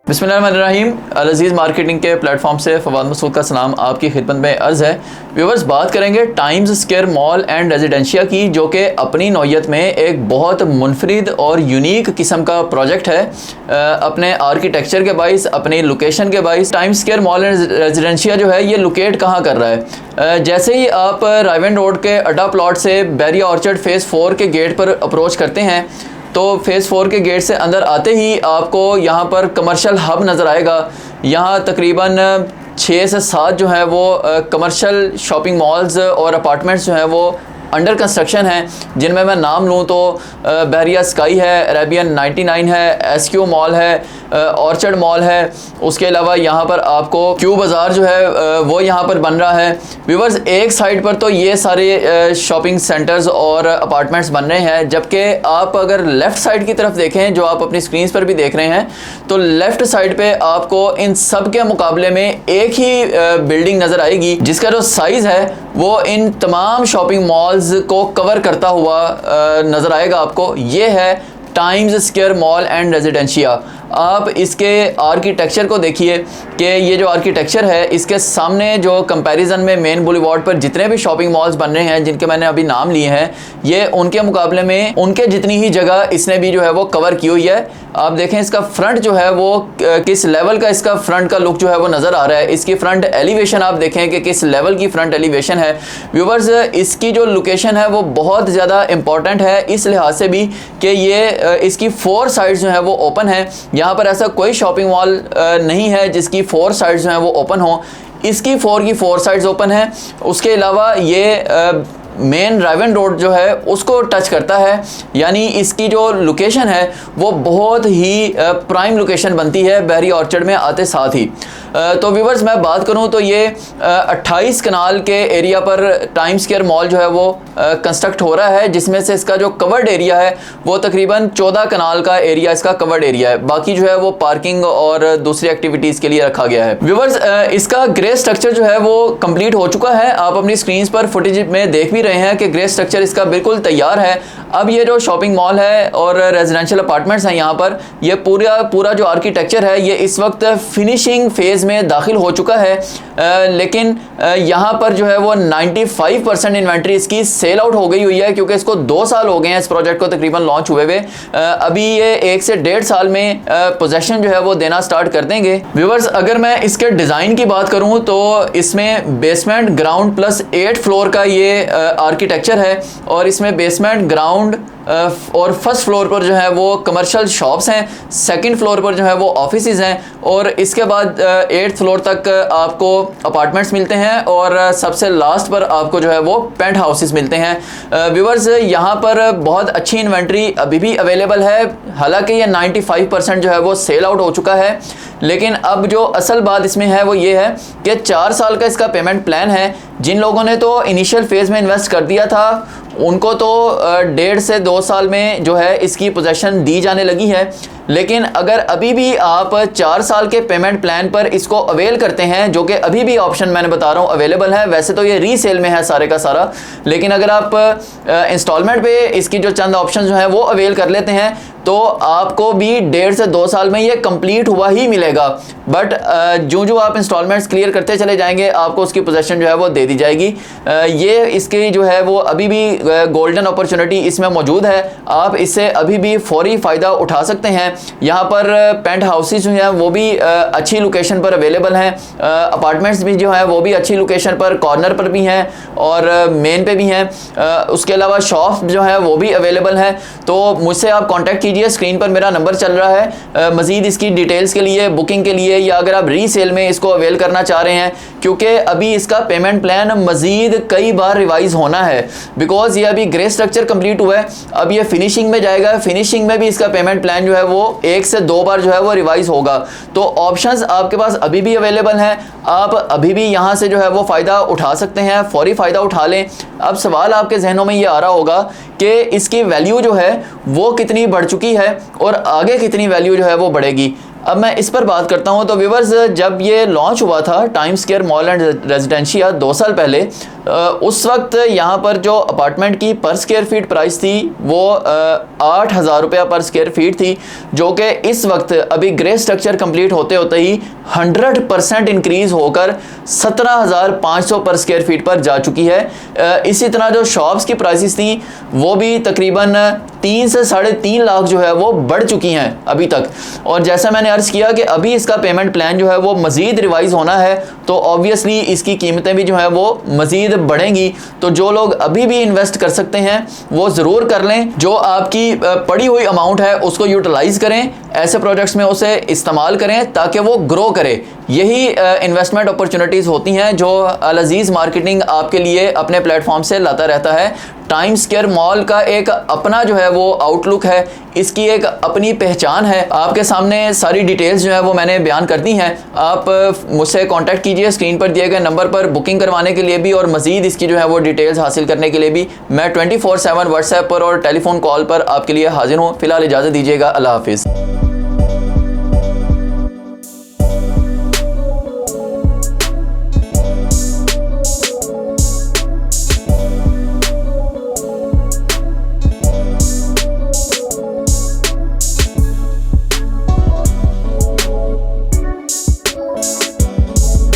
बिस्मिल्लाहिर्रहमानिर्रहीम। अल अज़ीज़ मार्केटिंग के प्लेटफॉर्म से फवाद मसूद का सलाम आपकी खिदमत में अर्ज़ है। व्यूवर्स, बात करेंगे times square mall and residencia की, जो कि अपनी नौयत में एक बहुत मुनफरिद और यूनिक किस्म का प्रोजेक्ट है। अपने आर्किटेक्चर के बाइस, अपनी लोकेशन के बाइस times square mall and residencia जो है ये लोकेट कहाँ कर रहा है। जैसे ही आप राइवन रोड के अड्डा प्लॉट से बैरिया ऑर्चर्ड फ़ेज़ 4 के गेट पर अप्रोच करते हैं तो फ़ेज़ 4 के गेट से अंदर आते ही आपको यहाँ पर कमर्शियल हब नज़र आएगा। यहाँ तकरीबन 6 से 7 जो है वो कमर्शियल शॉपिंग मॉल्स और अपार्टमेंट्स जो हैं वो अंडर कंस्ट्रक्शन है, जिनमें मैं नाम लूँ तो बैरिया स्काई है, अरेबियन 99 है, एसक्यू मॉल है, ऑर्चर्ड मॉल है। उसके अलावा यहाँ पर आपको क्यू बाज़ार जो है वो यहाँ पर बन रहा है। व्यूवर्स, एक साइड पर तो ये सारे शॉपिंग सेंटर्स और अपार्टमेंट्स बन रहे हैं, जबकि आप अगर लेफ़्ट साइड की तरफ देखें, जो आप अपनी स्क्रीन पर भी देख रहे हैं, तो लेफ़्ट साइड पे आपको इन सब के मुकाबले में एक ही बिल्डिंग नज़र आएगी जिसका जो साइज़ है वो इन तमाम शॉपिंग मॉल्स को कवर करता हुआ नज़र आएगा आपको। ये है times square mall and residencia. आप इसके आर्किटेक्चर को देखिए कि ये जो आर्किटेक्चर है, इसके सामने जो कंपैरिजन में मेन बुलेवार्ड पर जितने भी शॉपिंग मॉल्स बन रहे हैं, जिनके मैंने अभी नाम लिए हैं, ये उनके मुकाबले में उनके जितनी ही जगह इसने भी जो है वो कवर की हुई है। आप देखें इसका फ्रंट जो है वो किस लेवल का इसका फ्रंट का लुक जो है वो नज़र आ रहा है। इसकी फ्रंट एलिवेशन आप देखें कि किस लेवल की फ्रंट एलिवेशन है। व्यूवर्स, इसकी जो लोकेशन है वो बहुत ज़्यादा इंपॉर्टेंट है इस लिहाज से भी कि ये इसकी 4 साइड्स जो है वो ओपन है। यहाँ पर ऐसा कोई शॉपिंग मॉल नहीं है जिसकी 4 साइड्स जो हैं वो ओपन हो। इसकी 4 की 4 साइड्स ओपन है। उसके अलावा ये मेन राइवन रोड जो है उसको टच करता है, यानी इसकी जो लोकेशन है वो बहुत ही प्राइम लोकेशन बनती है बैरिया ऑर्चर्ड में आते साथ ही। तो व्यूवर्स, मैं बात करूं तो ये 28 कनाल के एरिया पर टाइम्स स्क्वायर मॉल जो है वो कंस्ट्रक्ट हो रहा है, जिसमें से इसका जो कवर्ड एरिया है वो तकरीबन 14 कनाल का एरिया इसका कवर्ड एरिया है। बाकी जो है वो पार्किंग और दूसरी एक्टिविटीज़ के लिए रखा गया है। व्यूवर्स, इसका ग्रे स्ट्रक्चर जो है वो कंप्लीट हो चुका है। आप अपनी स्क्रीन पर फुटेज में देख भी रहे हैं कि ग्रे स्ट्रक्चर इसका बिल्कुल तैयार है। अब ये जो शॉपिंग मॉल है और रेजिडेंशियल अपार्टमेंट्स हैं, यहाँ पर ये पूरा जो आर्किटेक्चर है ये इस वक्त फिनिशिंग फेज़ में दाखिल हो चुका है। लेकिन यहाँ पर जो है वो 95% इन्वेंट्री इसकी सेल आउट हो गई हुई है, क्योंकि इसको 2 साल हो गए हैं इस प्रोजेक्ट को तकरीबन लॉन्च हुए हुए। अभी ये 1 से 1.5 साल में पोजेशन जो है वो देना स्टार्ट कर देंगे। व्यूवर्स, अगर मैं इसके डिज़ाइन की बात करूँ तो इसमें बेसमेंट ग्राउंड प्लस 8 फ्लोर का ये आर्किटेक्चर है, और इसमें बेसमेंट ग्राउंड और फर्स्ट फ्लोर पर जो है वो कमर्शियल शॉप्स हैं, सेकंड फ्लोर पर जो है वो ऑफिसेज हैं, और इसके बाद 8th फ्लोर तक आपको अपार्टमेंट्स मिलते हैं, और सबसे लास्ट पर आपको जो है वो पेंट हाउसेस मिलते हैं। व्यूवर्स, यहाँ पर बहुत अच्छी इन्वेंट्री अभी भी अवेलेबल है। हालांकि ये 95% जो है वो सेल आउट हो चुका है, लेकिन अब जो असल बात इसमें है वो ये है कि 4 साल का इसका पेमेंट प्लान है। जिन लोगों ने तो इनिशियल फेज़ में इन्वेस्ट कर दिया था उनको तो 1.5 से 2 साल में जो है इसकी पोजेशन दी जाने लगी है। लेकिन अगर अभी भी आप 4 साल के पेमेंट प्लान पर इसको अवेल करते हैं, जो कि अभी भी ऑप्शन मैंने बता रहा हूँ अवेलेबल है, वैसे तो ये रीसेल में है सारे का सारा, लेकिन अगर आप इंस्टॉलमेंट पे इसकी जो चंद ऑप्शन जो हैं वो अवेल कर लेते हैं तो आपको भी 1.5 से 2 साल में ये कंप्लीट हुआ ही मिलेगा। बट जो आप इंस्टॉलमेंट्स क्लियर करते चले जाएंगे आपको उसकी पोजेशन जो है वो दे दी जाएगी। ये इसकी जो है वो अभी भी गोल्डन अपॉर्चुनिटी इसमें मौजूद है। आप इससे अभी भी फौरी फ़ायदा उठा सकते हैं। यहाँ पर पेंट हाउसेस जो हैं वो भी अच्छी लोकेशन पर अवेलेबल हैं, अपार्टमेंट्स भी जो हैं वो भी अच्छी लोकेशन पर, कॉर्नर पर भी हैं और मेन पे भी हैं। उसके अलावा शॉप जो है वो भी अवेलेबल हैं। तो मुझसे आप कॉन्टैक्ट कीजिए, स्क्रीन पर मेरा नंबर चल रहा है। मज़ीद इसकी डिटेल्स के लिए, बुकिंग के लिए, या अगर आप रीसेल में इसको अवेल करना चाह रहे हैं, क्योंकि अभी इसका पेमेंट प्लान मज़ीद कई बार रिवाइज होना है, बिकॉज ये अभी ग्रे स्ट्रक्चर कंप्लीट हुआ है, अब ये फिनिशिंग में जाएगा। फिनिशिंग में भी इसका पेमेंट प्लान जो है वो 1 से 2 बार जो है वो रिवाइज होगा। तो ऑप्शंस आपके पास अभी भी अवेलेबल हैं, आप अभी भी यहाँ से जो है वो फ़ायदा उठा सकते हैं, फौरी फ़ायदा उठा लें। अब सवाल आपके जहनों में ये आ रहा होगा कि इसकी वैल्यू जो है वो कितनी बढ़ चुकी है और आगे कितनी वैल्यू जो है वो बढ़ेगी। अब मैं इस पर बात करता हूँ। तो व्यूवर्स, जब ये लॉन्च हुआ था times square mall and residencia 2 साल पहले, उस वक्त यहाँ पर जो अपार्टमेंट की पर स्क्वायर फीट प्राइस थी वो 8,000 रुपया पर स्क्वायर फीट थी, जो कि इस वक्त अभी ग्रे स्ट्रक्चर कंप्लीट होते होते ही 100% इंक्रीज़ होकर 17,500 पर स्क्वायर फीट पर जा चुकी है। इसी तरह जो शॉप्स की प्राइसेस थी वो भी तकरीबन 3 से 3.5 लाख जो है वो बढ़ चुकी हैं अभी तक। और जैसा मैंने अर्ज़ किया कि अभी इसका पेमेंट प्लान जो है वो मज़ीद रिवाइज़ होना है, तो ऑब्वियसली इसकी कीमतें भी जो है वो मज़ीद बढ़ेंगी। तो जो लोग अभी भी इन्वेस्ट कर सकते हैं वो ज़रूर कर लें। जो आपकी पड़ी हुई अमाउंट है उसको यूटिलाइज़ करें, ऐसे प्रोजेक्ट्स में उसे इस्तेमाल करें ताकि वो ग्रो करे। यही इन्वेस्टमेंट अपॉर्चुनिटीज़ होती हैं जो अल अज़ीज़ मार्केटिंग आपके लिए अपने प्लेटफॉर्म से लाता रहता है। टाइम स्क्वायर मॉल का एक अपना जो है वो आउटलुक है, इसकी एक अपनी पहचान है। आपके सामने सारी डिटेल्स जो है वो मैंने बयान कर दी हैं। आप मुझसे कांटेक्ट कीजिए स्क्रीन पर दिए गए नंबर पर बुकिंग करवाने के लिए भी, और मज़ीद इसकी जो है वो डिटेल्स हासिल करने के लिए भी मैं 24/7 व्हाट्सएप पर और टेलीफोन कॉल पर आपके लिए हाजिर हूँ। फ़िलहाल इजाज़त दीजिएगा। अल्लाह हाफिज़।